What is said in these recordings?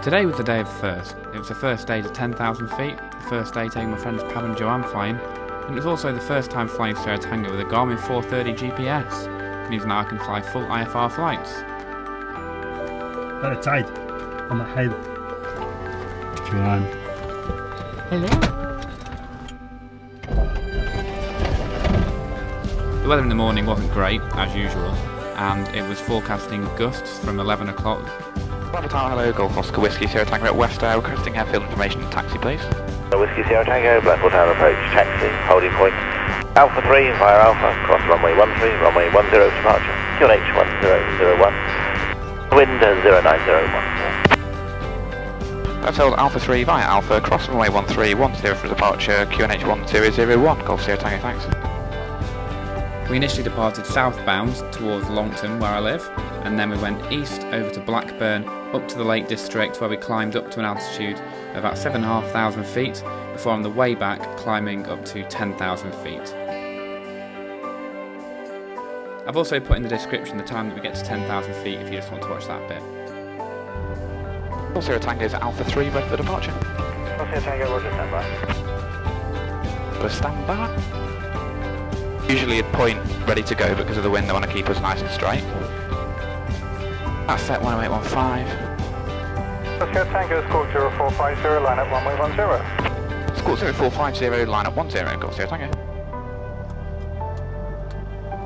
Today was the day of the first. It was the first day to 10,000 feet, the first day taking my friends Pav and Joanne flying, and it was also the first time flying Sierra Tango with a Garmin 430 GPS. It means now I can fly full IFR flights. Got a tide on my head. Joanne. Hello. The weather in the morning wasn't great, as usual, and it was forecasting gusts from 11 o'clock. Hello, Golf Oscar Whiskey Sierra Tango at Westair, requesting airfield information. Taxi, please. Whiskey Sierra Tango, Blackpool Town approach, taxi, holding point. Alpha 3 via Alpha, cross runway 13, runway 10 departure, QNH 1001, wind 0901. That's held Alpha 3 via Alpha, cross runway 1310 for departure, QNH 1001, Golf Sierra Tango, thanks. We initially departed southbound towards Longton, where I live, and then we went east over to Blackburn, up to the Lake District, where we climbed up to an altitude of about 7,500 feet, before on the way back climbing up to 10,000 feet. I've also put in the description the time that we get to 10,000 feet if you just want to watch that bit. Golf Sierra Tango is Alpha 3 ready for departure. Golf Sierra Tango, roger, stand by. We'll stand by. Usually a point ready to go because of the wind, they want to keep us nice and straight. That's set 10815. Oscar Tango, Squawk 0450, line up runway 10. Squawk 0450, line up 10, Golf Sierra Tango.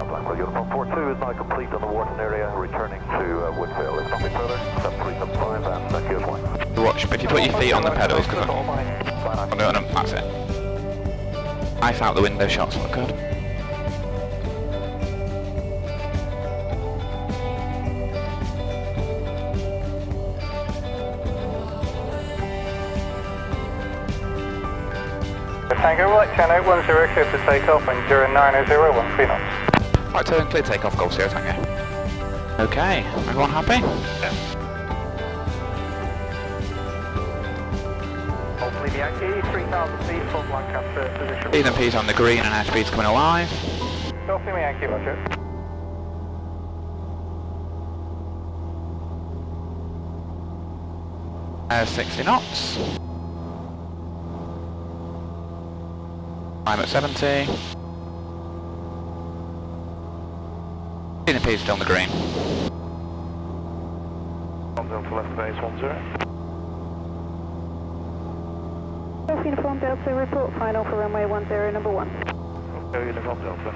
Blackwell Uniform 42 is now complete on the Wharton area, returning to Woodville. If nothing further, 7375 and QS 1. Watch, but if you put your feet on the pedals, because I'm doing them, that's it. Knife out the window shots look good. Tango, right, 1010, clear for takeoff and 0901, 3 knots. Right turn, clear takeoff, Golf Sierra Tango. Okay, everyone happy? Yeah. Hopefully the Yankee, 3,000 feet from Lancashire position. Speed and P's on the green and airspeed's coming alive. Golf Lima Yankee, roger. Air 60 knots. I'm at 70. Speed and P's still on the green. 10 to left base 10. Golf Uniform Delta, report final for runway 10, number 1. Okay, Uniform Delta.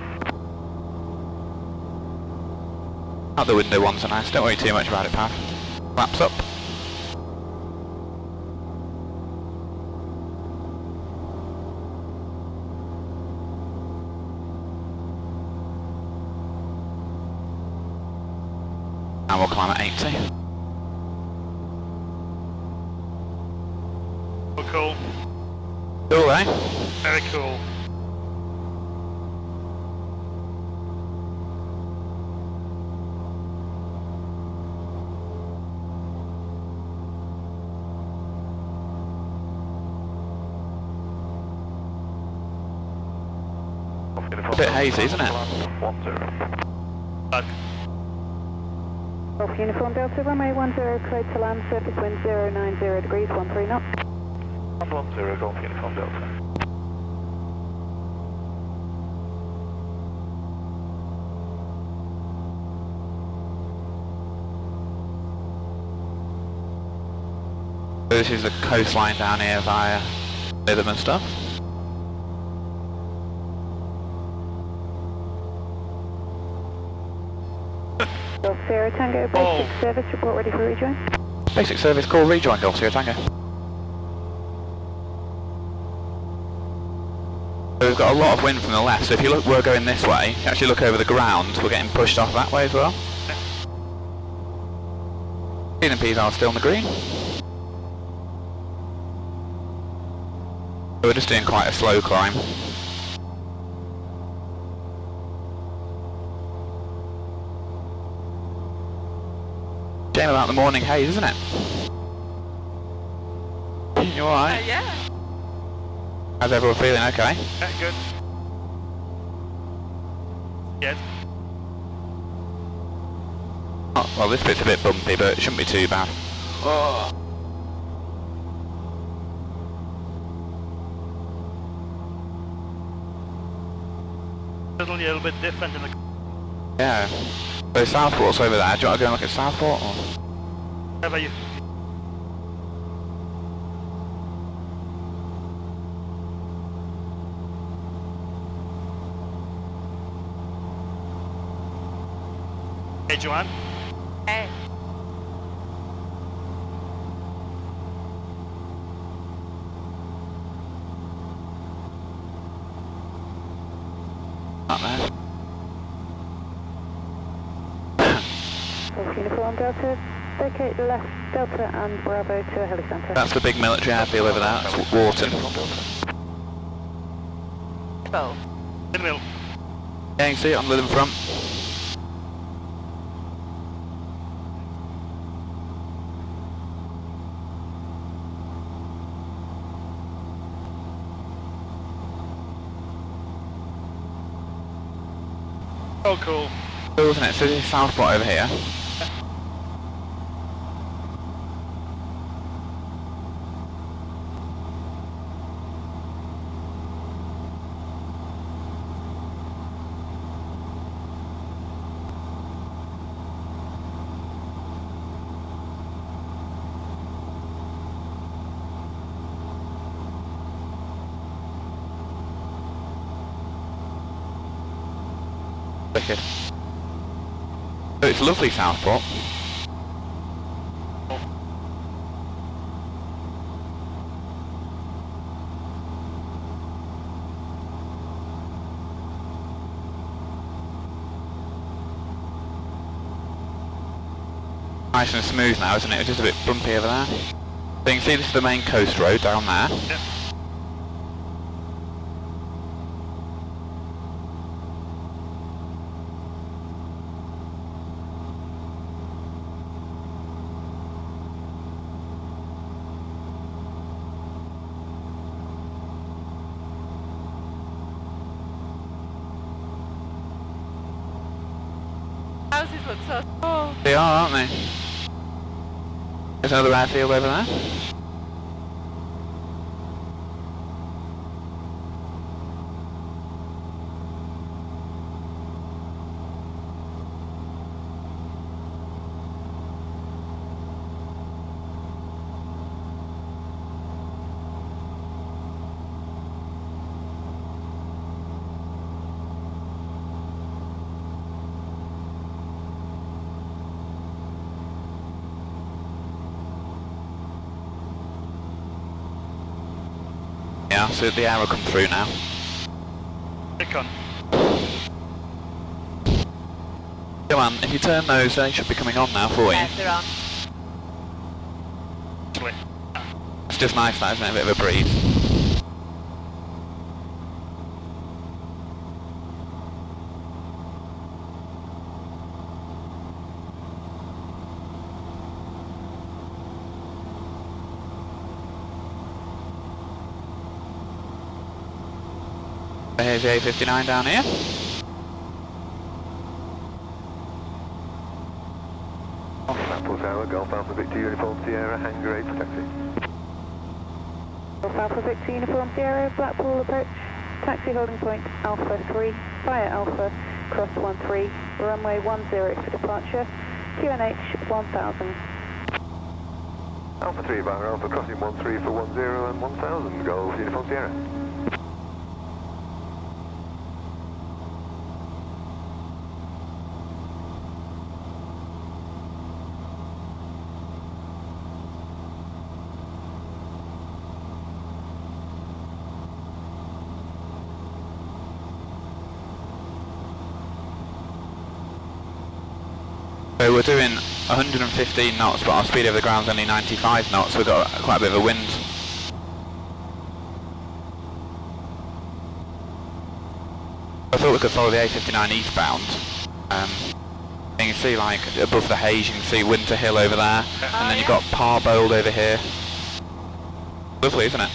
Out the window ones are nice, don't worry too much about it, Pav. Flaps up. And we'll climb at 80. Oh, cool. Cool, eh? Very cool. A bit hazy, isn't it? 10. Golf Uniform Delta, runway 10, cleared to land, surface wind 090 degrees, 13 knots. 10, Golf Uniform Delta. So this is the coastline down here via Lytham and stuff. Golf Sierra Tango, basic service, report ready for rejoin. Basic service call, rejoin Golf Sierra Tango. So we've got a lot of wind from the left, so if you look, we're going this way, you actually look over the ground, we're getting pushed off that way as well. Speed and P's are still on the green. So we're just doing quite a slow climb. Shame about the morning haze, isn't it? You alright? Yeah. How's everyone feeling? Okay. Yeah, good. Yes. Oh, well, this bit's a bit bumpy, but it shouldn't be too bad. Oh. A little bit different in the... Yeah. So Southport's over there. Do you want to go and look at Southport? Or? Whatever you... Hey, Joanne. Hey. Not there. Uniform Delta, vacate the left Delta and Bravo to a helicentre. That's the big military airfield over there. That's Wharton. Oh. In the middle. Yeah, you can see it on Lytham front. Oh, cool. Cool, isn't it? So this is Southport over here. Wicked. So it's lovely Southport. Nice and smooth now, isn't it? It's just a bit bumpy over there. So you can see this is the main coast road down there. Yeah. Houses look so cool. They are, aren't they? There's another airfield over there. Yeah, so the arrow come through now. Click on. Come on, if you turn those, they should be coming on now for you. Yeah, they're on. Actually. It's just nice, that, isn't it? A bit of a breeze. Here's the A59 down here. Apples Tower, Golf Alpha Victor Uniform Sierra, Hangar 8 for taxi. Golf Alpha Victor Uniform Sierra, Blackpool approach, taxi holding point Alpha 3, via Alpha, cross 13, runway 10 for departure, QNH 1000. Alpha 3 via Alpha crossing 13 for 10 and 1000, Golf Uniform Sierra. So we're doing 115 knots, but our speed over the ground's only 95 knots, so we've got quite a bit of a wind. I thought we could follow the A59 eastbound. You can see, like, above the haze, you can see Winter Hill over there, and then you've got Parbold over here. Lovely, isn't it?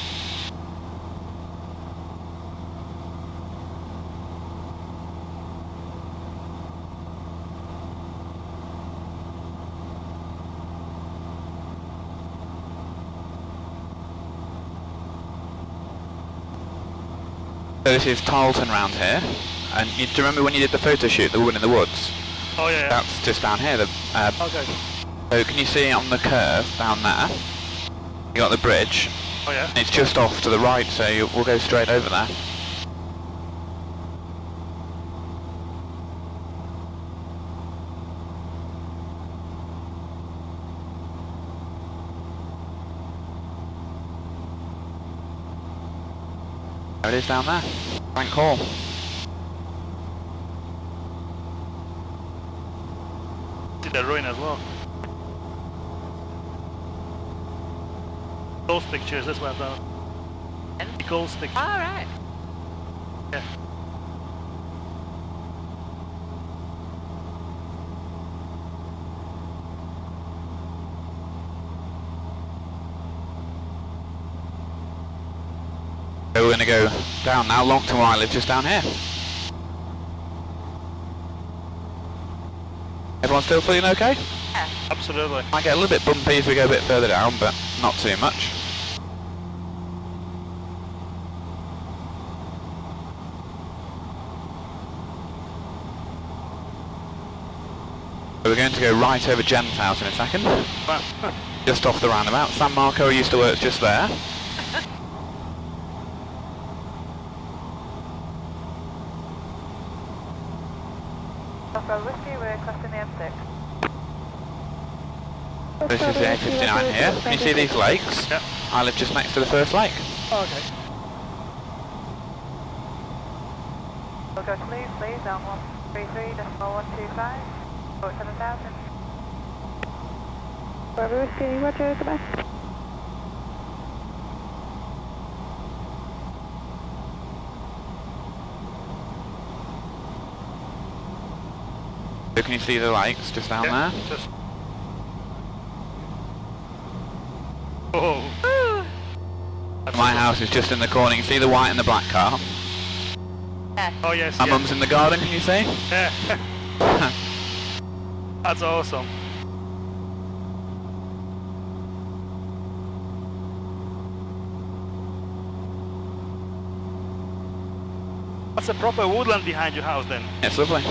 this is Tarleton round here. And do you remember when you did the photo shoot, the woman in the woods? Oh yeah. That's just down here. Okay. So can you see on the curve down there? You got the bridge. Oh yeah. It's just off to the right, so we'll go straight over there. There it is down there. Frank Hall. See the ruin as well. Those pictures, that's what I've done. Ghost pictures. Alright. Yeah. So we're going to go down now. Longton where I live, just down here. Everyone still feeling okay? Yeah. Absolutely. Might get a little bit bumpy as we go a bit further down, but not too much. So we're going to go right over Jen's house in a second. Just off the roundabout. San Marco used to work just there. Whiskey, we're crossing the M6. This is the A59 here. Can you see these lakes? Yep. I live just next to the first lake. Okay. We'll go please, on 133.125, 47,000. Bravo Whiskey, roger, goodbye. So can you see the lakes just down there? Just. Oh. My house is just in the corner. You can see the white and the black car. Oh yes. My yeah. mum's in the garden, can you see? Yeah. That's awesome. That's a proper woodland behind your house then. It's lovely.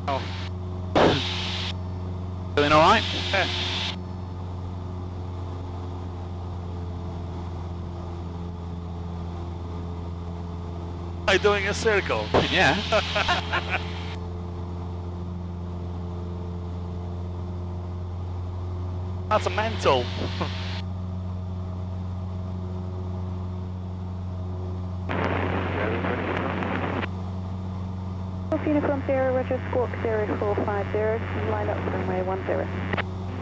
Oh. Feeling alright? Yeah. Are you doing a circle? Yeah. That's a mental. Uniform 0, roger, Squawk 0450, line up runway 10.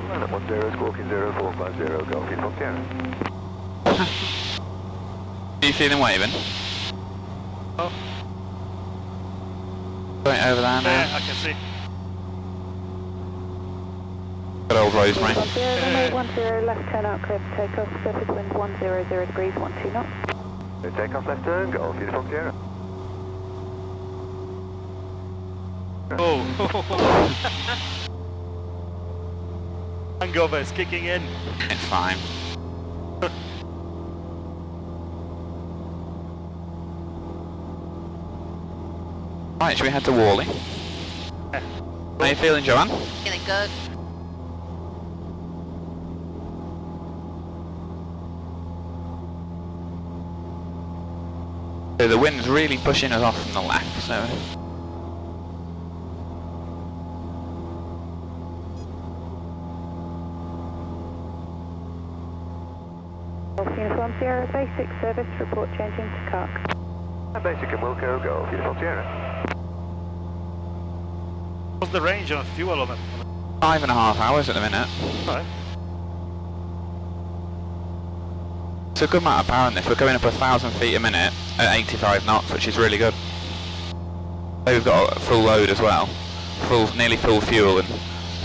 Line up 10, squawking 0450, Golf Uniform Sierra. Do you see them waving? Oh. Going over there now. Yeah, I can see. Good old Rosemary. Runway 10, left turn out, clear for takeoff, surface wind 100 degrees, 12 knots. Take off left turn, Golf Uniform Sierra. Oh. Hangover is kicking in. It's fine. Right, should we head to Worley? Yeah. How are you feeling, Joanne? Feeling good. So the wind's really pushing us off from the left, so... Uniform Sierra, basic service, report changing to CARC. Basic and Wilco, Golf Uniform Sierra. What's the range on fuel on it? 5.5 hours at the minute. Right. It's a good amount of power in this. We're going up 1,000 feet a minute at 85 knots, which is really good. So we've got a full load as well. Nearly full fuel and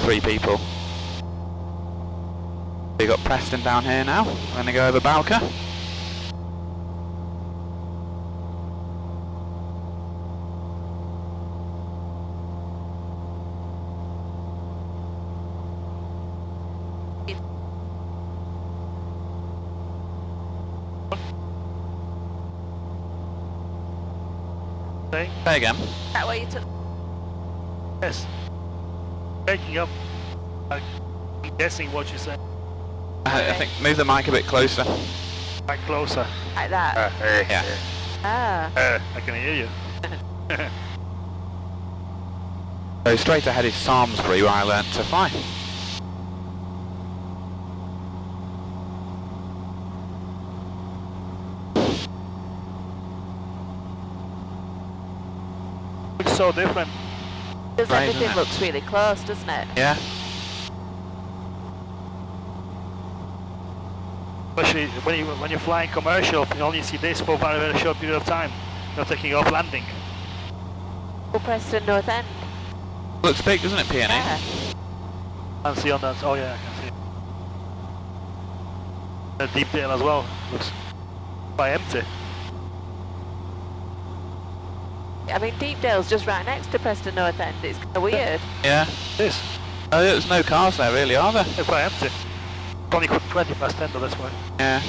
3 people. We've got Preston down here now. We're going to go over Bowker. Say? Say again. That way you took. Yes. Breaking up. I'm guessing what you said. I think move the mic a bit closer. Back closer. Like that. Yeah. Ah. I can hear you. So straight ahead is Samlesbury, where I learnt to fly. Looks so different. Because Right, everything isn't it? looks really close, doesn't it? Yeah. Especially when you're flying commercial, you only see this for a very, very short period of time. You're taking off landing. Or Preston North End. Looks big, doesn't it, Peony? Yeah. I can see on that. Oh yeah, I can see. The deep tail as well looks quite empty. I mean, Deepdale's just right next to Preston North End. It's kind of weird. Yeah. This Oh, there's no cars there, really, are there? it's quite empty. Only 20 past 10 though, that's why. Yeah.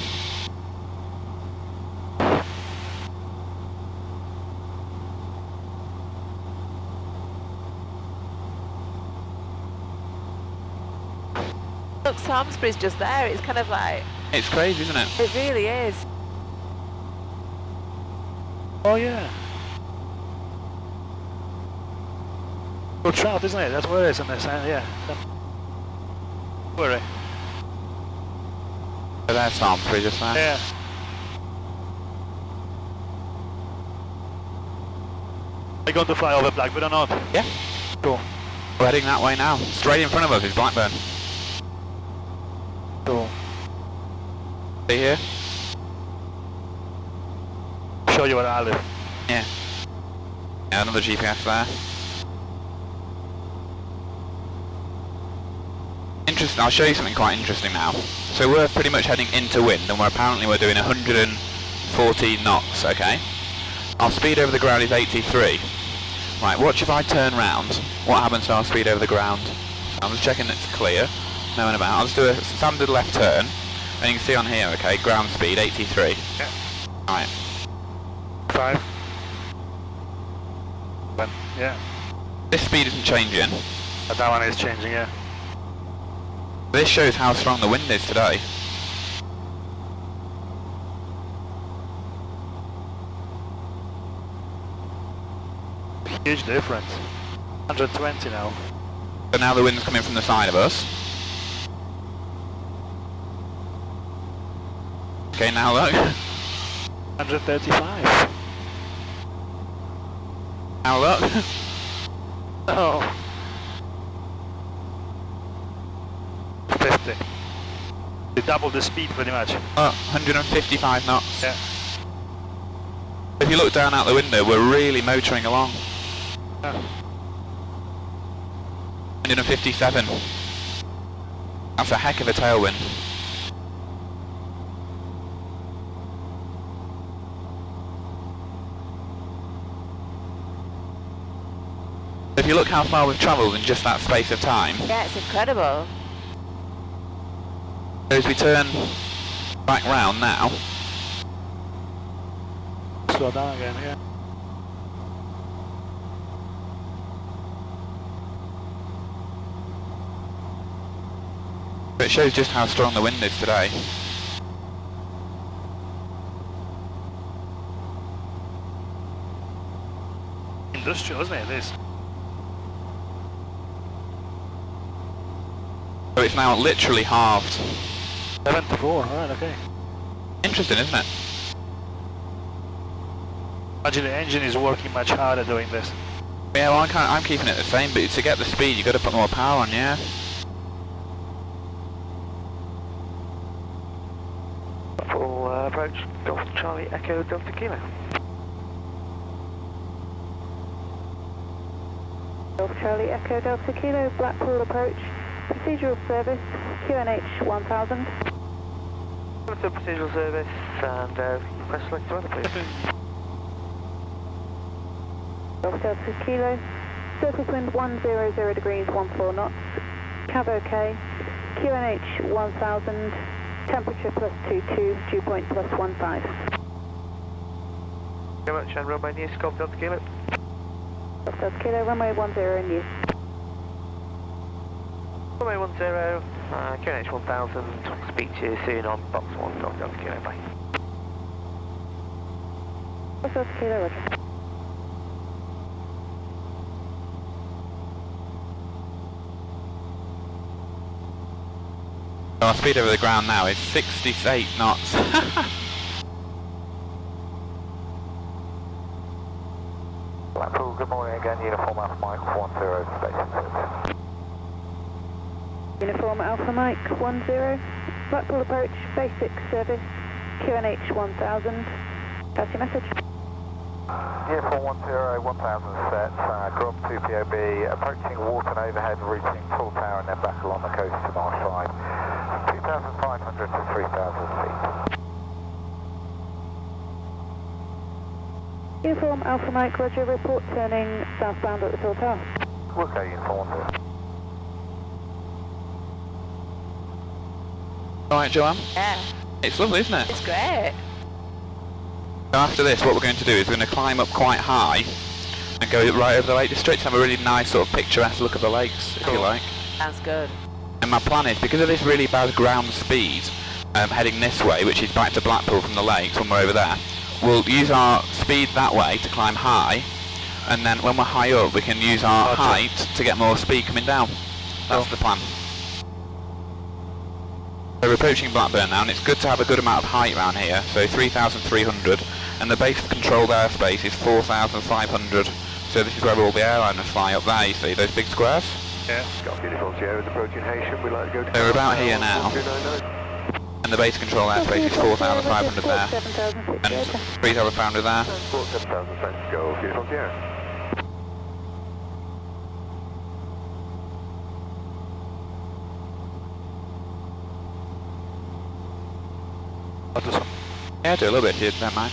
Look, Samlesbury's just there. It's kind of like, It's crazy, isn't it? it really is. Oh yeah. Good trout, isn't it? That's where it is on this end, yeah. Where it? So there's Samlesbury just there. Yeah. Are you going to fly over Blackburn or not? Yeah. Cool. We're heading that way now. Straight in front of us is Blackburn. Cool. See here? Show you where I live. Yeah. Yeah, another GPS there. Interesting, I'll show you something quite interesting now. So we're pretty much heading into wind and we're doing 114 knots, okay? Our speed over the ground is 83. Right, watch if I turn round, what happens to our speed over the ground? So I'm just checking it's clear, no one about. I'll just do a standard left turn, and you can see on here, okay, ground speed 83. Yeah. Right, 5. 1. Yeah. this speed isn't changing. But that one is changing, yeah. This shows how strong the wind is today. Huge difference. 120 now. So now the wind's coming from the side of us. Okay, now look. 135. Now look. Oh. 50. They doubled the speed pretty much. Oh, 155 knots. Yeah. If you look down out the window, we're really motoring along. Yeah. 157. That's a heck of a tailwind. If you look how far we've travelled in just that space of time, Yeah, it's incredible. so as we turn back round now, Slow down again, yeah. it shows just how strong the wind is today. Industrial, isn't it? This. So it's now literally halved. 74, right, okay. Interesting, isn't it? Imagine the engine is working much harder doing this. Yeah, well, I'm keeping it the same, but to get the speed, you've got to put more power on, yeah? Full approach, Golf Charlie Echo Delta Kilo. Golf Charlie Echo Delta Kilo, Blackpool approach, procedural service, QNH 1000. Welcome to procedural service and press select to weather, please. Golf Delta Kilo, surface wind 100 degrees, 14 knots, Cav OK, QNH 1000, temperature +22, dew point +15. Very much, and runway news, Golf Delta Kilo. Delta Kilo, runway 10 in use. Runway 10, QNH 1000, speak to you soon on box 1, Golf Delta Kilo, bye. Delta Kilo, roger. Our speed over the ground now is 68 knots. Blackpool, good morning again, Uniform Alpha Mike 10, station service. Uniform Alpha Mike 10, Blackpool approach, basic service, QNH 1000. Pass your message. Uniform 10, 1000 set, Grub 2 POB, approaching Wharton overhead, reaching full tower and then back along the coast to Marsh 5. 2,500 to 3,000 feet. Uniform Alpha Mike, roger, report turning southbound at the Tall Tower. Okay, Uniform 10. Alright, Joanne? Yeah, It's lovely, isn't it? it's great. So after this, what we're going to do is we're going to climb up quite high and go right over the Lake District and have a really nice sort of picturesque look of the lakes, if you like. Sounds good. And my plan is, because of this really bad ground speed, heading this way, which is back to Blackpool from the lakes when we're over there, we'll use our speed that way to climb high, and then when we're high up, we can use our height to get more speed coming down. That's the plan. So we're approaching Blackburn now, and it's good to have a good amount of height around here, so 3,300, and the base of controlled airspace is 4,500, so this is where all the airliners fly up there, you see, those big squares? Yeah. Got Uniform Sierra is approaching Haitian, we'd like to go to... So we're about here now, and the base control airspace is 4,500 there, and 3,500 there. 47,000 cents, go Uniform Sierra. I'll do some. Yeah, do a little bit if you don't mind.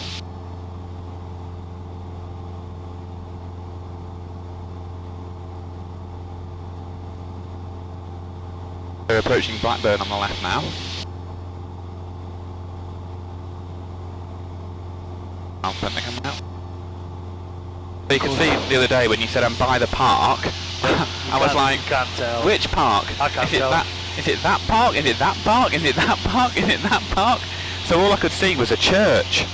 We're approaching Blackburn on the left now. I'll put the camera out. So you can see the other day when you said I'm by the park, I was like, Can't tell. which park? I can't Is it tell. that? Is it that park? Is it that park? Is it that park? Is it that park? So all I could see was a church.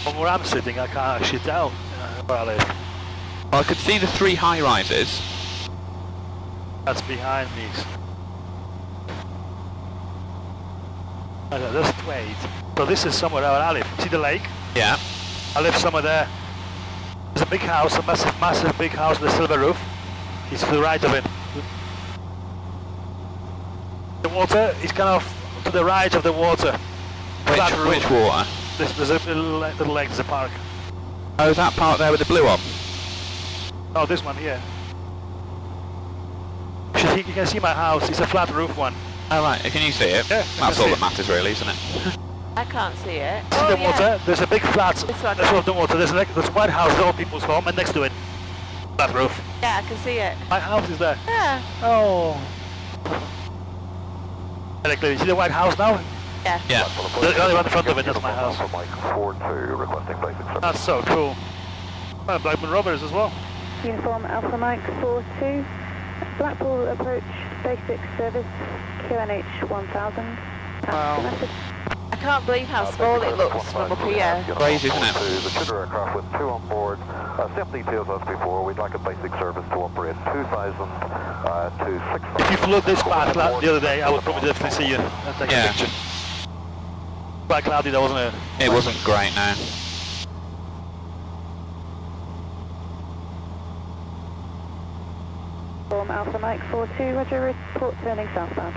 From where I'm sitting, I can't actually tell where I live. Well, I could see the 3 high-rises. That's behind me. Just wait. So this is somewhere where I live. See the lake? Yeah. I live somewhere there. There's a big house, a massive big house with a silver roof. It's to the right of it. The water is kind of to the right of the water. Which water? There's a little lake, there's a park. Oh, that part there with the blue on? Oh, this one here. You can see my house, it's a flat roof one. Oh right, can you see it? Yeah, That's all that matters really, isn't it? I can't see it. See the water? There's a big flat, This one. that's all the water. There's a white house, the old people's home, and next to it, flat roof. Yeah, I can see it. My house is there. Yeah. Oh. Very clear. You see the white house now? Yeah. Yeah. The only one in front of it, that's my house. Alpha Mike 42, requesting basic service. That's so cool. Well, Blackburn Rovers as well. Uniform Alpha Mike 42, Blackpool approach, basic service, QNH 1000. Wow. Message. I can't believe how small it looks from up here. Crazy, isn't it? The Chitter aircraft with 2 on board. Same details as before. We'd like a basic service to operate 2,000 to 6,000. If you flew this path the other day, I would probably definitely see you and take Yeah. a picture. Quite cloudy though, wasn't it? It wasn't great, no. Uniform Alpha Mike 42, roger, report turning southbound.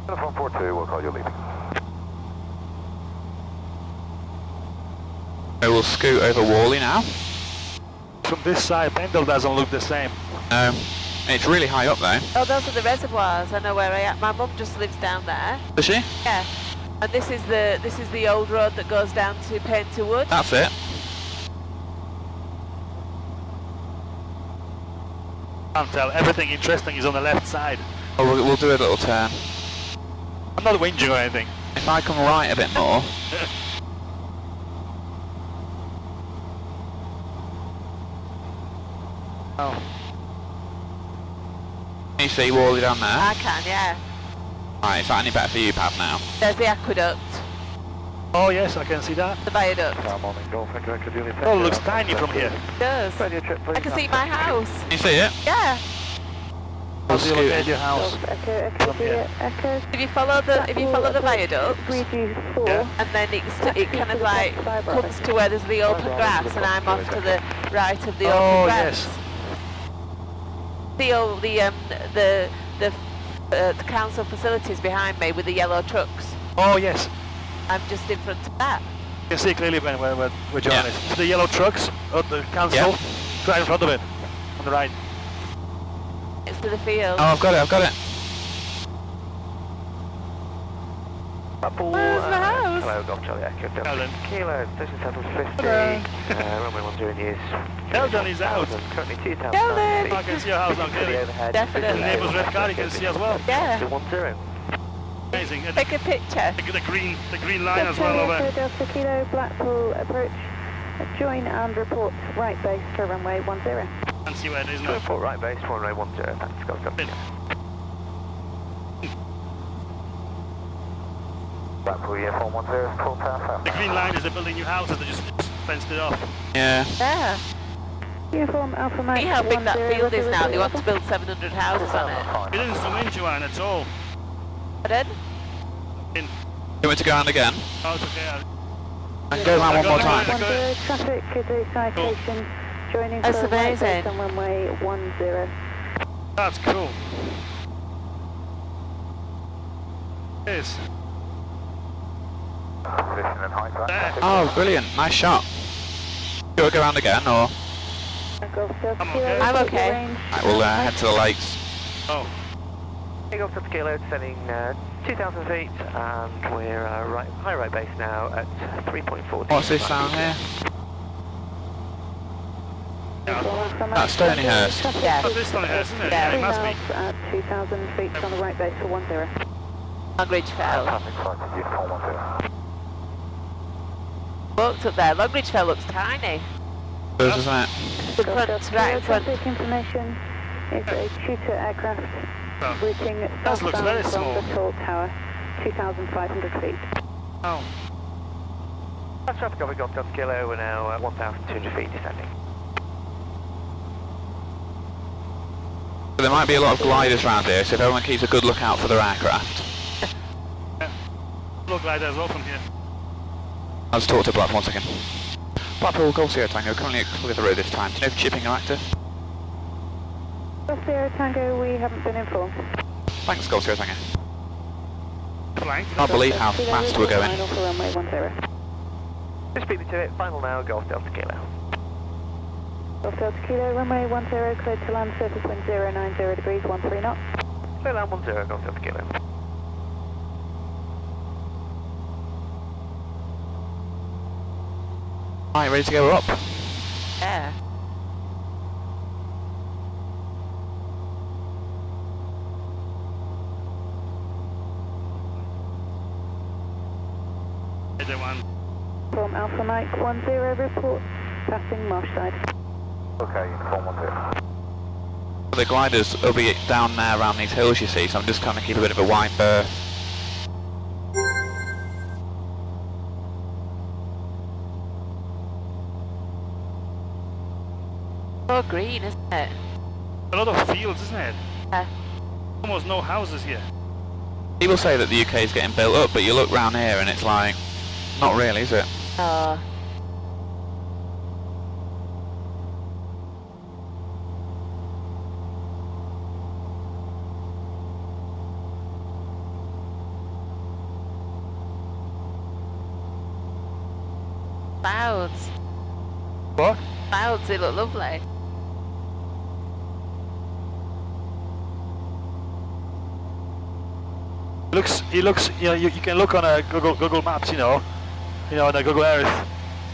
Uniform 42, we'll call you leaving. So we'll scoot over Whalley now. From this side, Pendle doesn't look the same. It's really high up though. Oh, those are the reservoirs. I know where I am. My mum just lives down there. Does she? Yeah. And this is the old road that goes down to Painter Wood. That's it. Can't tell. Everything interesting is on the left side. Oh, we'll do a little turn. I'm not whinging or anything. If I come right a bit more, Oh. Can you see Wally down there? I can, yeah. Right, is that any better for you, Pav, now? There's the aqueduct, Oh yes, I can see that. the viaduct. Oh, it looks tiny from here. It does. I can see my house. Can you see it? Yeah. How do you locate your house? Echo, here. Echo. If you follow the viaduct, 3G4. Yeah. and then it kind of like comes to where there's the open grass, and I'm off to the right of the open Oh grass. yes. The council facilities behind me with the yellow trucks. Oh yes. I'm just in front of that. You can see clearly where John is. See the yellow trucks at the council? Right in front of it. On the right. It's to the field. Oh, I've got it. Where's my house? Hello, Golf Charlie Echo. Helen. Kilo, station settled 50. Hello. Runway 10 in use. Sheldon is out. Currently 2,000. Sheldon! I can see your house now clearly. Overhead. Definitely. The neighbour's red car you can see as well. Yeah. 210. Amazing. And Take a picture. the green line as well over. Delta Kilo, Blackpool approach. Join and report right base for runway 10. And see where it is now. Report right base, runway 10. Thanks, Golf Charlie. Blackpool uniform 10, full power south. The green line is they're building new houses, they just fenced it off. Yeah. Yeah. Uniform Alpha Mike See how big that 10, field is now. They want to build 700 houses on it. It didn't zoom in, Joanne, at all. Pardon? In. You want me to go around again? Oh, it's okay. I can go around one more time. 10 traffic to the citation. Joining That's for right amazing. base on runway 10. That's cool. It is. Position and height right. There. Oh, brilliant. Nice shot. Do you want to go around again, or? Golf Delta I'm Kilo, okay. I'm report okay. your range. Right, we'll head to the lakes. Oh. Golf Delta Kilo, descending 2,000 feet, and we're high right base now at 3.4. What's this down here? Uniform Alpha Mike That's Stonyhurst. 10, Yeah. That's this one here, isn't it? Yeah. Yeah, it must be. at 2,000 feet on the right base for 10. Longridge Fell. Traffic sighted uniform 10. Walked up there. Longridge Fell looks tiny. Yours, isn't it? The front, right in front. Traffic information is a tutor aircraft Oh. routing That looks very southbound from small. the tall tower, 2,500 feet. Oh. That's traffic over Golf Delta Kilo, we're now 1,200 feet descending. So there might be a lot of gliders around here, so if everyone keeps a good lookout for their aircraft. Look like that as well from here. I'll just talk to Black 1 second. Blackpool Golf Sierra Tango, currently at the road this time. Do you know if chipping are active? Golf Sierra Tango, we haven't been informed. Thanks, Golf Sierra Tango. Flank. Can't believe how Kilo, fast we're going. final for runway 10. Just beat me to it, final now, Golf Delta Kilo. Golf Delta Kilo, runway 10, cleared to land, surface wind 090 degrees, 13 knots. Clear land 10, Golf Delta Kilo. Right, ready to go up? Yeah. The one. From Alpha Mike 10, report, passing Marshside. Okay, uniform 10. The gliders will be down there around these hills, you see, so I'm just trying to keep a bit of a wide berth. So green, isn't it? A lot of fields, isn't it? Yeah. Almost no houses here. People say that the UK is getting built up, but you look round here and it's like, not really, is it? Oh. Clouds. What? Clouds, they look lovely. It looks, you know, you can look on a Google Maps, you know, on a Google Earth.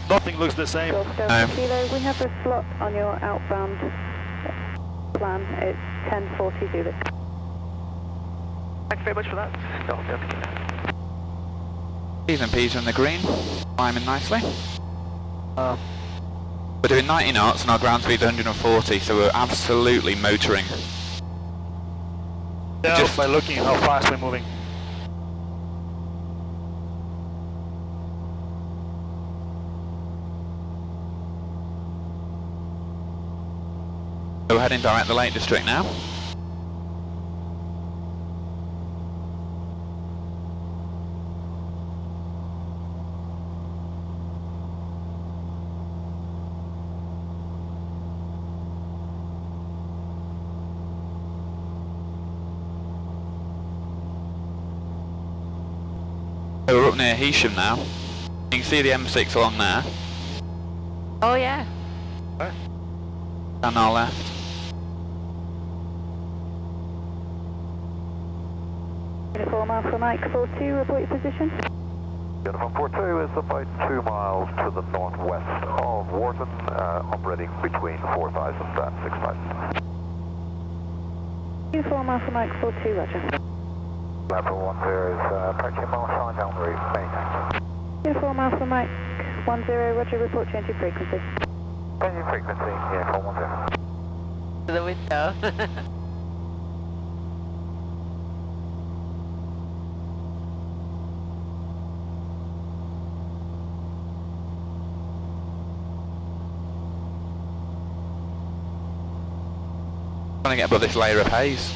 Nothing looks the same. Golf Delta Kilo, we have a slot on your outbound plan. It's 10:40 Zulu. Thanks very much for that, Golf Delta Kilo. P's and P's are in the green, climbing nicely. We're doing 90 knots and our ground speed's 140, so we're absolutely motoring. Yeah, Just by looking how fast we're moving. So we're heading direct the Lake District now. So we're up near Heysham now. You can see the M6 along there, Oh yeah. down our left. Uniform Alpha Mike 42, report your position. Uniform 42 is about 2 miles to the northwest of Wharton, operating between 4,000 and 6,000. Uniform Alpha Mike 42, roger. Level 10 is approaching Marshall down the route, main. Uniform Alpha Mike 10, roger, report change of frequency. Changing frequency, Uniform 10. To the window. Trying to get above this layer of haze.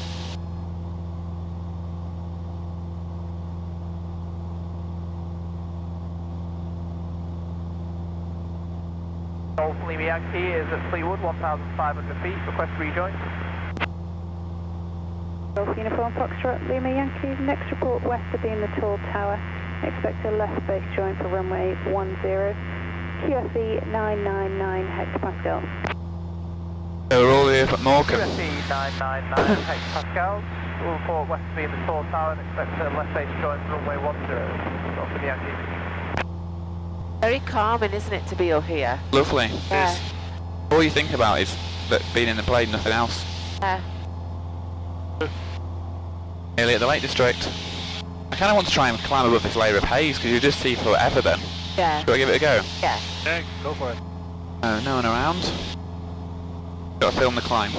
Golf Lima Yankee is at Fleetwood, 1,500 feet, request rejoin. Golf Uniform Foxtrot Lima Yankee, next report west of being the tall tower. Expect a left base join for runway 10. QFE 999 hectopascals. So we're all the way up at Morecambe. QFE 999 hectopascals. We'll report west of being the tall tower and expect a left base join for runway 10. Golf Lima Yankee. Very calming, isn't it, to be up here? Lovely. Yeah. All you think about is that being in the plane, nothing else. Yeah. Nearly at the Lake District. I kind of want to try and climb above this layer of haze because you just see forever then. Yeah. Shall I give it a go? Yeah. Yeah, go for it. No one around. Got to film the climb.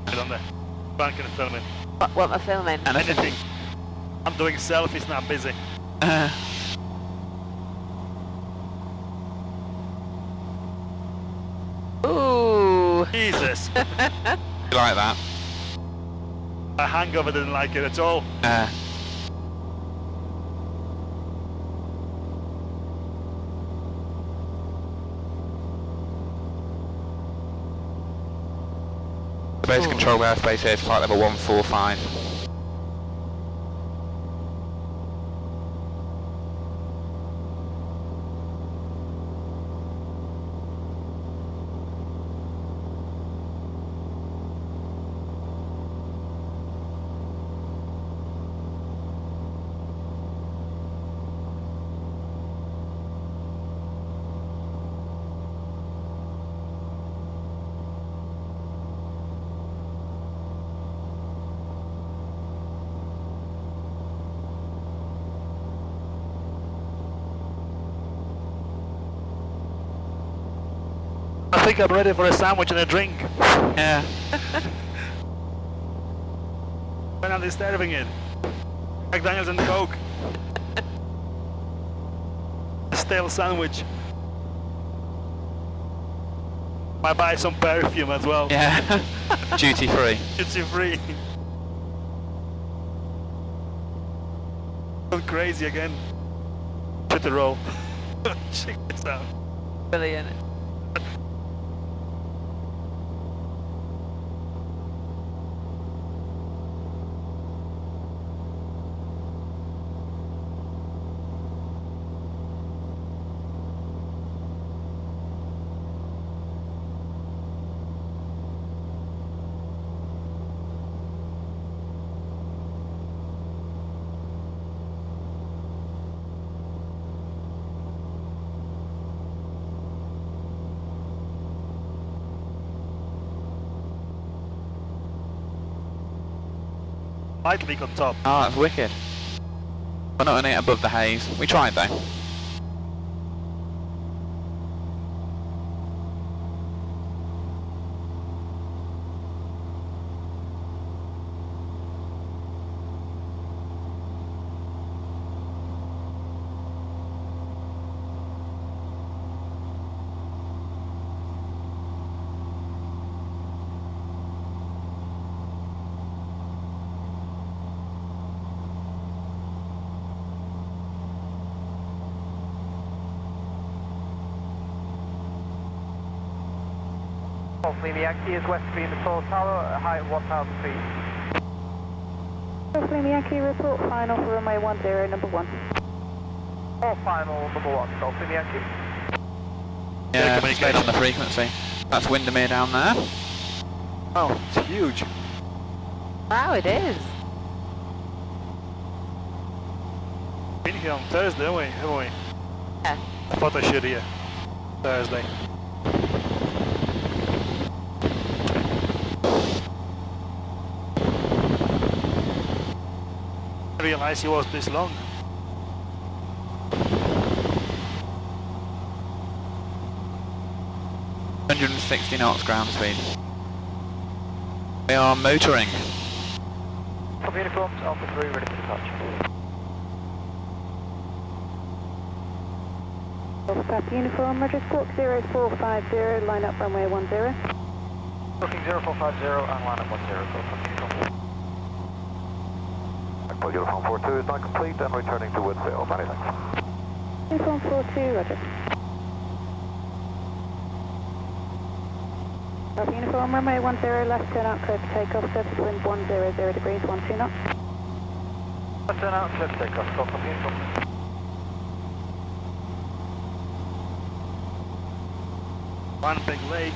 Get on there. Bank and filming. What am I filming? Anything. I'm doing selfies now, I'm busy. Ooh. Jesus. You like that? My hangover didn't like it at all. The base control airspace here is flight level 145. I think I'm ready for a sandwich and a drink. Yeah. When are they serving it? McDaniels and Coke. A stale sandwich. Might buy some perfume as well. Yeah. Duty free. Duty free. Go crazy again. Put the roll. Check this out. Brilliant. Light leak on top. Oh, that's wicked. We're not only above the haze. We tried though. Golf Lima Yankee is west beam the tall tower at a height of 1,000 feet. Golf Lima Yankee, report final for runway 10, number 1. Or final number 1, Golf Lima Yankee. Yeah, straight on the frequency. That's Windermere down there. Oh, it's huge. Wow, it is. Been here on Thursday, haven't we? Yeah. I thought I should here. Thursday. I didn't realise he was this long. $160 knots ground speed. We are motoring. Copy uniforms, Alpha 3 ready for departure. Golf Papa Uniform, Roger, squawk 0450, line up runway 10. Booking 0450 and line up 10, Golf Papa Uniform. Well, Uniform 42 is now complete and returning to Woodville. Many thanks. Uniform 42, Roger. Papa Uniform, runway 10, left turn out, clear for takeoff, surface wind 100 degrees, 12 knots. Left turn out, clear for takeoff, Golf Papa Uniform. One big lake.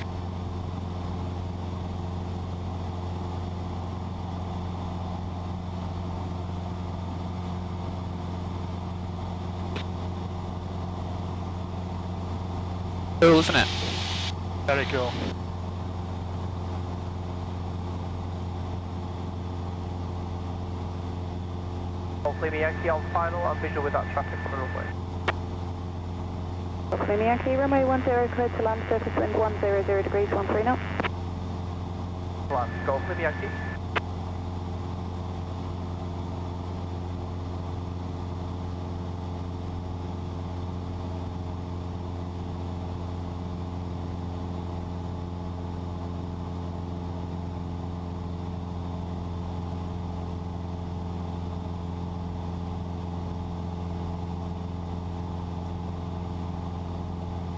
Cool, isn't it? Very cool. Golf Lima Yankee on final and visual with that traffic on the runway. Golf Lima Yankee, runway 10, cleared to land, surface wind 100 degrees, 13 knots. Land, Golf Lima Yankee.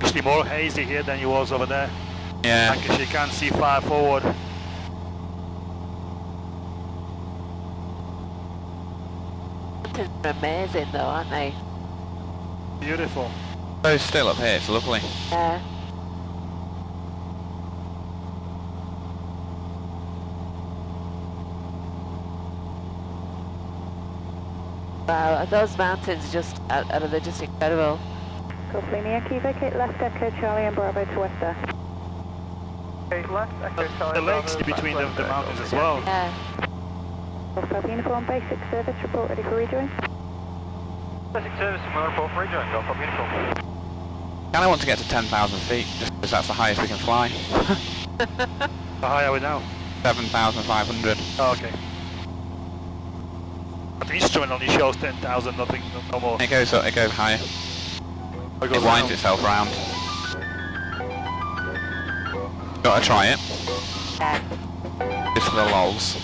Actually more hazy here than you was over there. Yeah. Lancashire, you can't see far forward. Mountains are amazing though, aren't they? Beautiful. So still up here, it's lovely. Yeah. Wow, those mountains just, they're just incredible. Golf Lima Yankee, vacate left Echo Charlie and Bravo to Westair. Okay, left, Echo Charlie. The lakes in between the mountains as well. Yeah. Golf Papa Uniform, basic service, report ready for rejoin. Basic service and we'll report for rejoin, Golf Papa Uniform. Kinda want to get to 10,000 feet, just because that's the highest we can fly. How high are we now? 7,500. Oh, okay. But the instrument only shows 10,000, nothing, no more. It goes up, it goes higher. It It goes winds down. itself round. Gotta try it. Yeah. Just for the lols.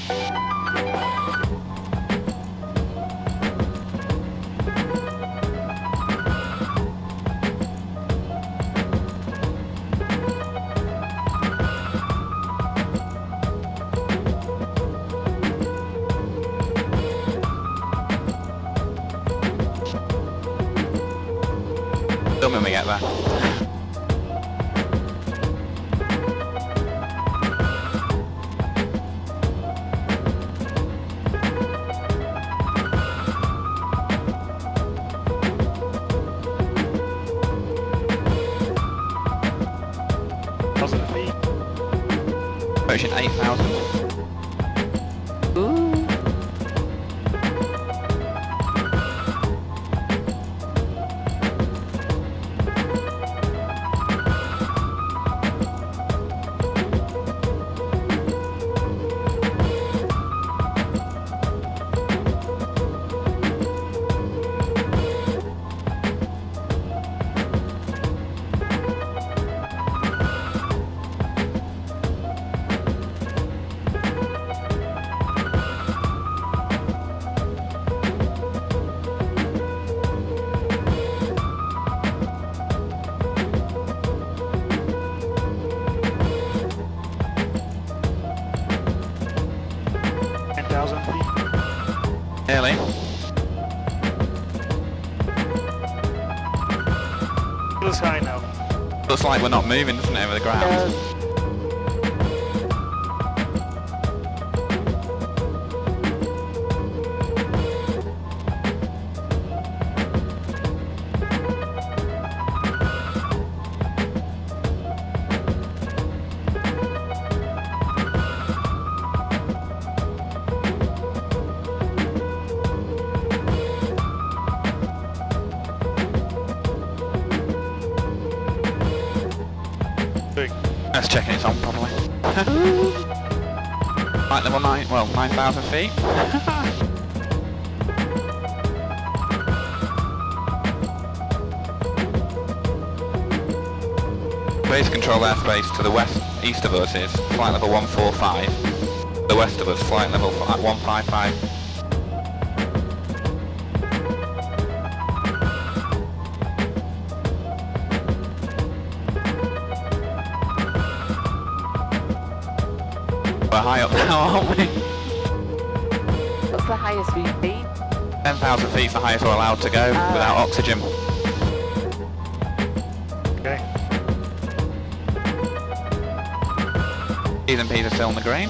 Film when we get there. Approaching 8,000. Ooh. Nearly. Feels high now. Looks like we're not moving, doesn't it, over the ground? Let's check it's on properly. Right level 9, well, 9,000 feet. Base control airspace to the east of us is flight level 145. The west of us, flight level 155. We're high up now, aren't we? What's the highest we've been? 10,000 feet is the highest we're allowed to go without oxygen. Okay. P's and P's are still in the green.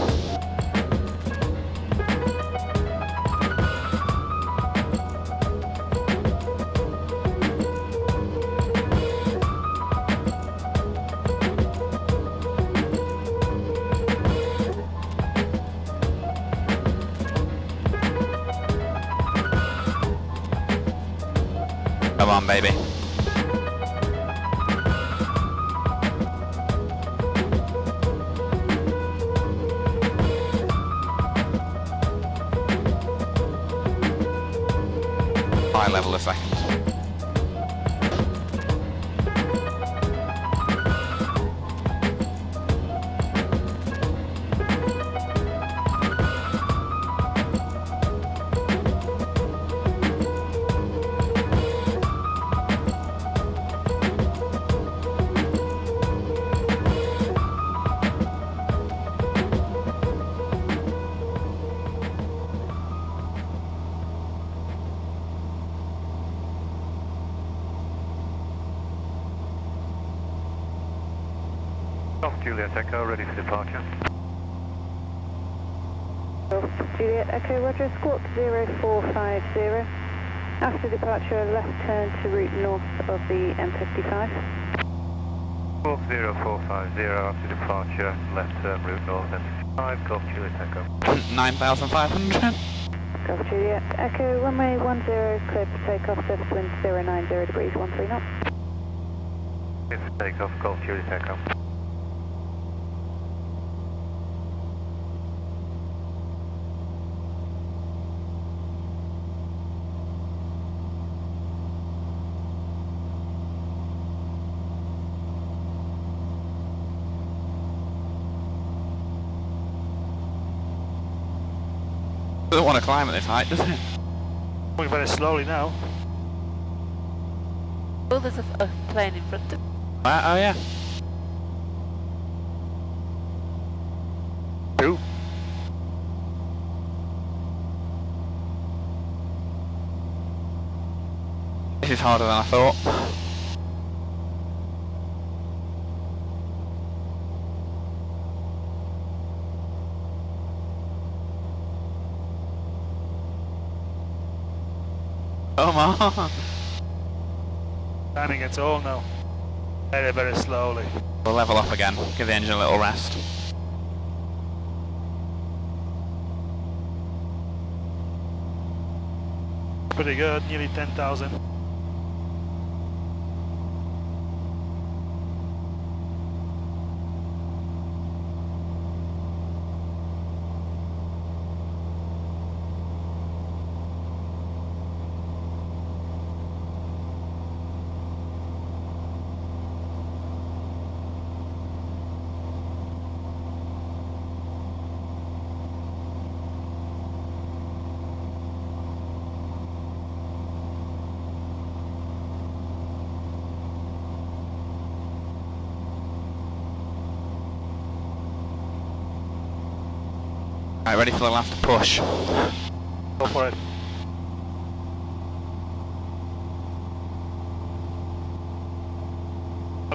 Come on, baby. High level a second. Golf Juliet Echo, ready for departure. Golf Juliet Echo, Roger, squawk 0450. After departure, left turn to route north of the M55. Squawk 0450, after departure, left turn route north M55, Golf Juliet Echo. 9,500. Golf Juliet Echo, runway 10, clear for takeoff, surface wind 090 degrees, 13 knots. Clear for takeoff, Golf Juliet Echo. Doesn't want to climb at this height, does it? Going very slowly now. Oh, there's a plane in front of me. Oh yeah. Two. This is harder than I thought. Come on. Timing gets all now. Very, very slowly. We'll level off again, give the engine a little rest. Pretty good, nearly 10,000. Right, ready for the last push. Go for it.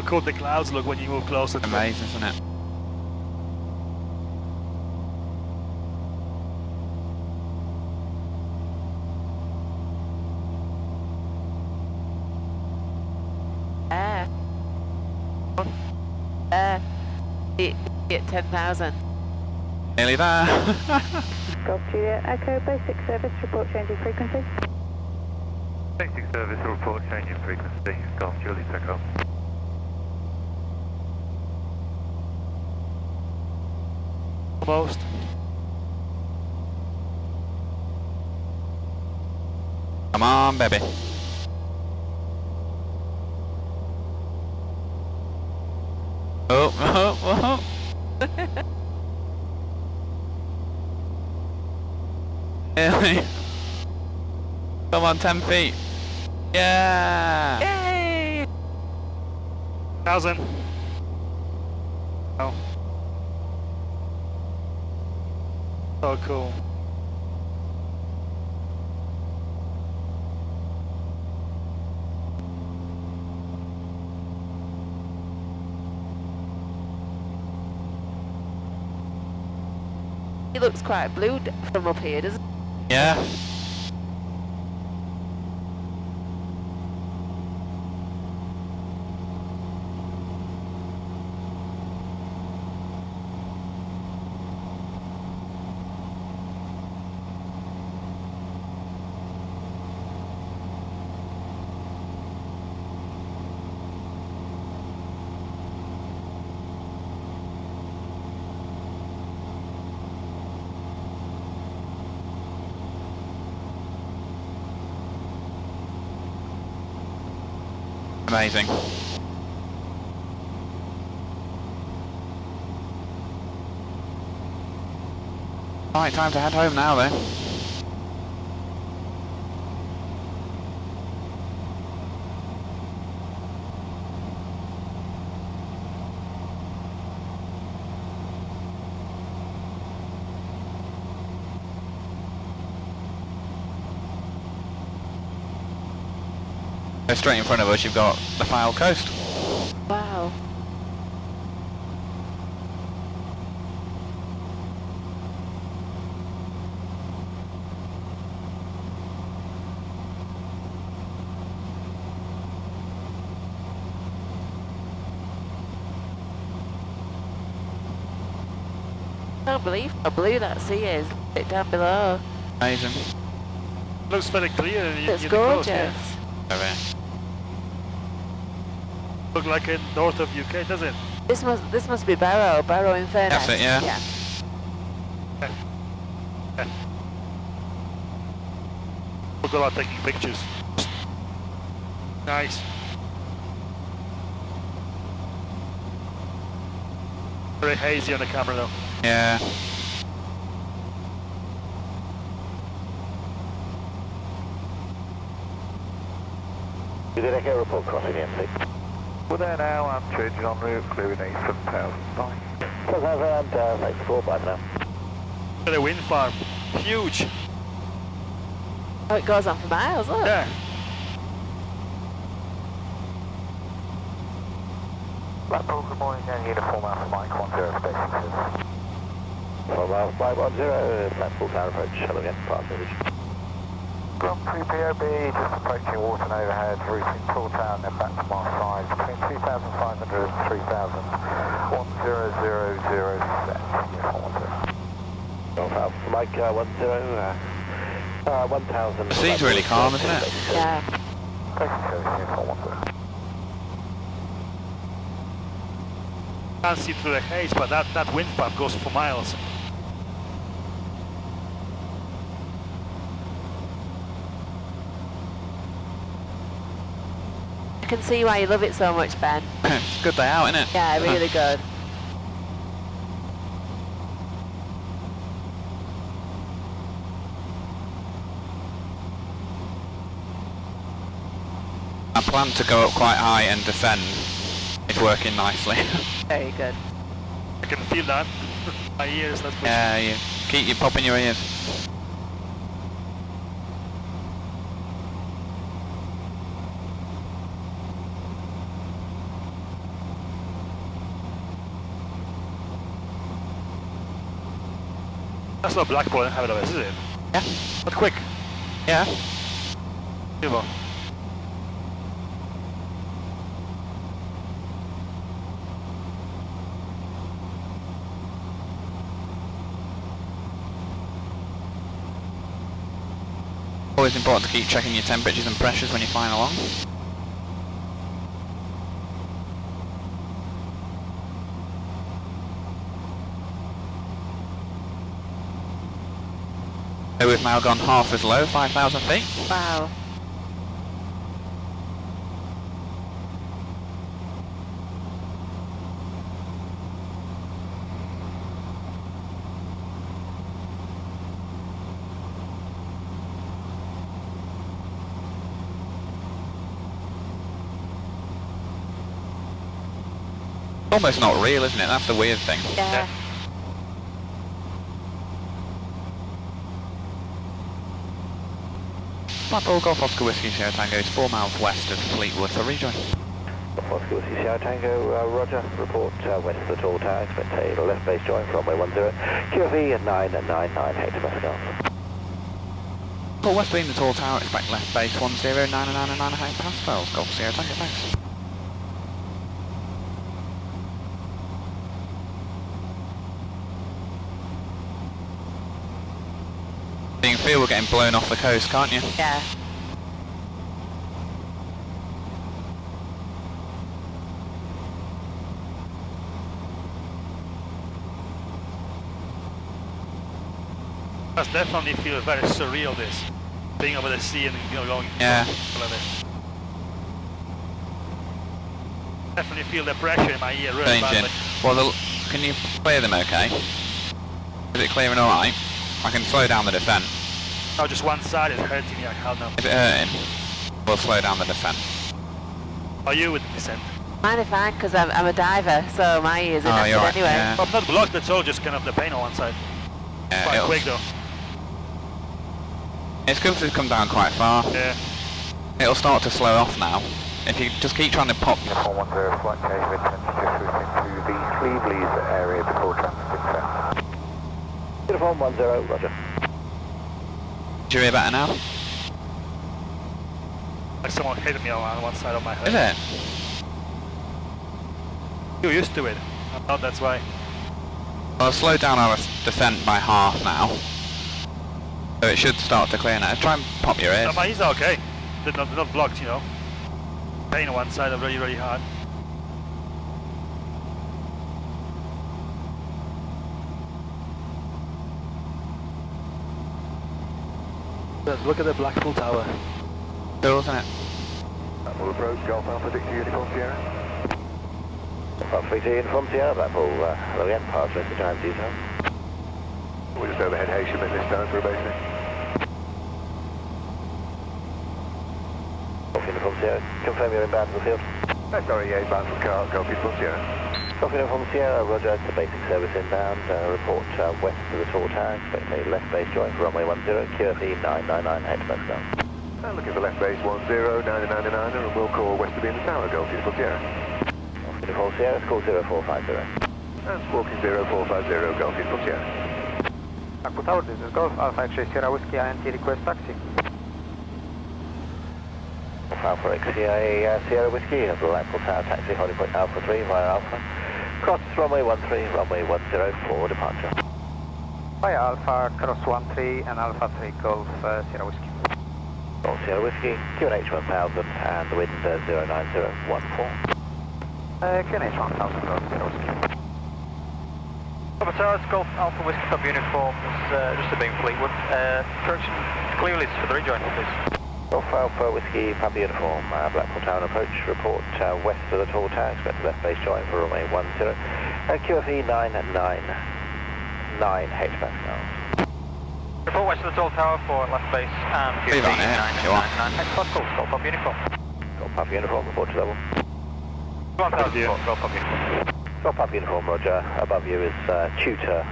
How cool the clouds look when you move closer to them. Amazing, isn't it? At 10,000. Nearly there. Golf Juliet Echo, basic service, report changing frequency. Basic service report changing frequency. Golf Juliet Echo. Almost. Come on, baby. Oh. Really? Come on, 10 feet. Yeah! Yay! 1,000. Oh. So cool. He looks quite blue from up here, doesn't he? Yeah. Amazing. Right, time to head home now then. So straight in front of us you've got the Fylde coast. Wow. I can't believe how blue that sea is. It down below. Amazing. Looks very clear. It's in the gorgeous. coast, yeah. Okay. Look like in north of UK, does it? This must be Barrow in Furness. That's it, yeah. Look at taking pictures. Nice. Very hazy on the camera though. Yeah. You did Echo report crossing the M6. We're there now, I'm changing en route, clearing east 7,000. Bye. 7,000, thanks for bye for now. Look at the wind farm. Huge. Oh, it goes on for miles, look. Yeah. Blackpool, good morning, and uniform Alpha Mike 10 basic service. From Alpha 510, Blackpool Tower approach, hello again, pass message. From 3POB, just approaching Waterton overhead, routing Tall Town, then back to Mars 5, between 2,500 and 3,000, 1000 set, uniform 10. Alpha Mike 10, 1,000. The sea's really calm, isn't it? Yeah. Basic service, uniform 10. Can't see through the haze, but that wind farm goes for miles. I can see why you love it so much, Ben. It's a good day out, isn't it? Yeah, really good. I plan to go up quite high and descend. It's working nicely. Very good. I can feel that. My ears, that's what Yeah, you keep you popping your ears. That's not Blackpool in Habitat, is it? Yeah. But quick. Yeah. Beautiful. Always important to keep checking your temperatures and pressures when you're flying along. So we've now gone half as low, 5,000 feet. Wow. Almost not real, isn't it? That's the weird thing. Yeah. Blackpool Golf Oscar Whiskey Sierra Tango is 4 miles west of Fleetwood for rejoin. Golf Oscar Whiskey Sierra Tango, roger. Report west of the tall tower. Expect a left base join for runway 10. QFE at 999 hectopascals. Call West Beam the tall tower, expect left base 10,999 hectopascals. Golf Sierra Tango, thanks. You can feel we're getting blown off the coast, can't you? Yeah. Does definitely feel very surreal, this. Being over the sea and going Yeah. like this. Definitely feel the pressure in my ear really Changing. badly. Well, can you clear them okay? Is it clearing alright? I can slow down the descent. No, just one side is hurting me, I can't know. Is it hurting? We'll slow down the descent. Are you with the descent? Mine are fine because I'm a diver, so my ears are you're knackered right, anyway. yeah. Well, I'm not blocked at all, just kind of the pain on one side. Yeah, Quite quick though. It's good to come down quite far. Yeah. It'll start to slow off now. If you just keep trying to pop. Uniform 10, flight case with just routing to the Cleveland area before transit. Uniform 10, roger. Do you hear better now? Like someone hit me on one side of my head. Is it? You're used to it. Oh, that's why. Well, I've slowed down our descent by half now. So it should start to clear now. Try and pop your ears. No, my ears are okay. They're not blocked, you know. Pain on one side are really, really hard. Look at the Blackpool Tower. Cool, isn't it? We'll approach Golf Alpha Victor Uniform Sierra. Alpha Victor Uniform Sierra, Blackpool, hello again, pass message time detail. We're just overhead Heysham at this time for a basic. Golf Uniform Sierra, confirm you're inbound to the field. Sorry, yeah, bound from car, Golf Uniform Sierra. Golf Uniform Sierra, roger, it's the basic service inbound, report west of the tall tower, expect a left base join for runway 10, QFE 999 hectopascals. Looking for left base 10,999 and we'll call west to be in the tower, Golf Uniform Sierra. Golf Uniform Sierra, call 0450. And walking 0450, Golf Uniform Sierra. Blackpool Tower, this is Golf Alpha X-ray Sierra Whiskey INT request taxi. Golf Alpha XCA Sierra Whiskey, Blackpool Tower taxi, holding point Alpha 3 via Alpha. Cross runway 13, runway 10 for departure. Via Alpha, cross 13 and Alpha 3 Golf Sierra Whiskey. Golf Sierra Whiskey, QNH 1000 and the wind 09014. QNH 1000 Golf Sierra Whiskey. Officers, Golf Alpha Whiskey Sub uniforms, just to being Fleetwood. Correction, clearly for the rejoin, please. Golf Alpha Whiskey Pub Uniform, Blackpool Town approach, report west of the tall tower, expect left base join for runway 10. QFE 999 hectopascals. Report west of the tall tower for left base and Leave QFE on it, you 999 hectopascals. Golf Pub Uniform. Golf Pub Uniform, report to level. 1000 Golf Pub Uniform. Golf Pub Uniform, roger. Above you is Tutor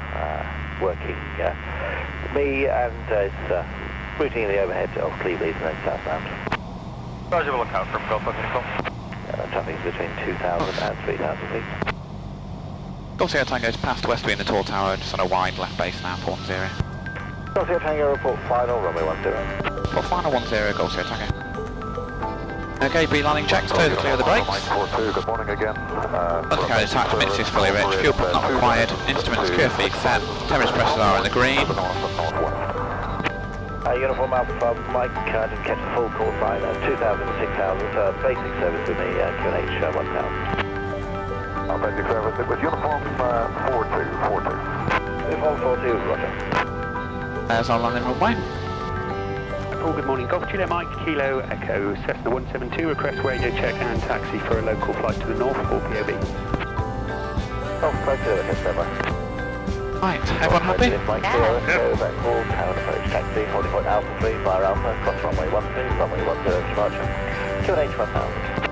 working me and it's routing in the overhead of Cleveland and then southbound. Roger, we'll look out from Golf Pub Uniform. Traffic is between 2,000 and 3,000 feet. Golf Sierra Tango is past Westby in the tall tower, just on a wide left base now for 10. Golf Sierra Tango, report final, runway 10. For final 10, Golf Sierra Tango. Okay, pre-landing checks, toes clear of the brakes. 942, good morning again. Undercarriage attachments is fully rich, fuel pump not required, instruments secure feed set, temperature pressures are in the green. Uniform Alpha Mike, I didn't catch the full call sign, 2000 to 6000, basic service in the QNH 1000. Basic service, it was uniform 42. Uniform 42, roger. There's our landing runway. Paul, good morning. Golf Juliet Mike, Kilo Echo, Cessna 172, request radio check and taxi for a local flight to the north for POB. Golf 42, okay, stand by. Right, everyone happy? Mike, Kilo, back call, town approach, taxi, holding point Alpha 3, via Alpha, cross runway 13, runway 10, departure, QNH 1000.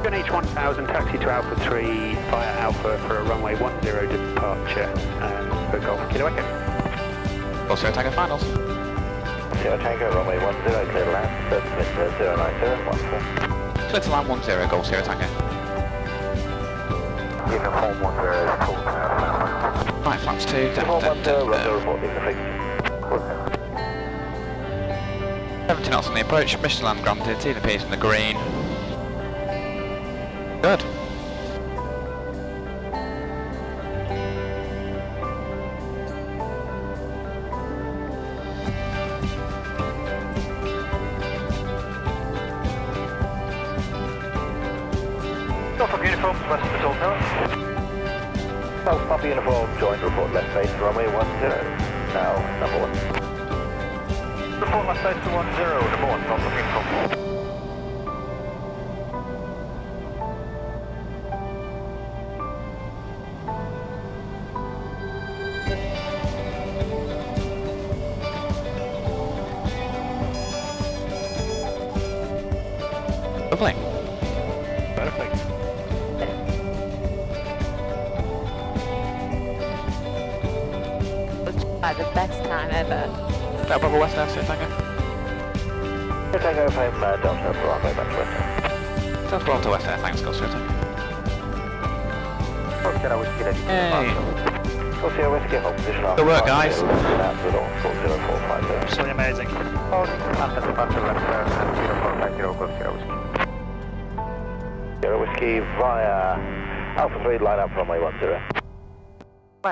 QNH 1000, taxi to Alpha 3, via Alpha for a runway 10 departure for Golf Kilo Echo. Golf Sierra Tango finals. Sierra Tango, runway 10, clear to land, submit 09014. Clear to land 10, Golf Sierra Tango. Uniform 10 is full tower. Right, flaps 2, Uniform 10, run report, leave the fix. 70 knots on the approach, permission to land granted, see the piece in the green. Good. Norfolk uniform, west of the tall tower. South Papa uniform, joined report left base, runway 10. Now, number 1. Report left base to 10, number 1, Norfolk uniform. Lovely. Perfect. Like the best time ever. That Bravo Westair, Sierra Tango. Sierra Tango, home, Delta, for runway back to Western. South Bravo to Westair, thanks, Golf Sierra Tango. Golf Sierra Whiskey, Hey. Golf Sierra Whiskey, hold position. Good work, guys. Out to the north, 40450. Absolutely amazing. After departure left turn and uniform 90, Golf Sierra Whiskey. Sierra Whiskey via Alpha 3, line up runway 10.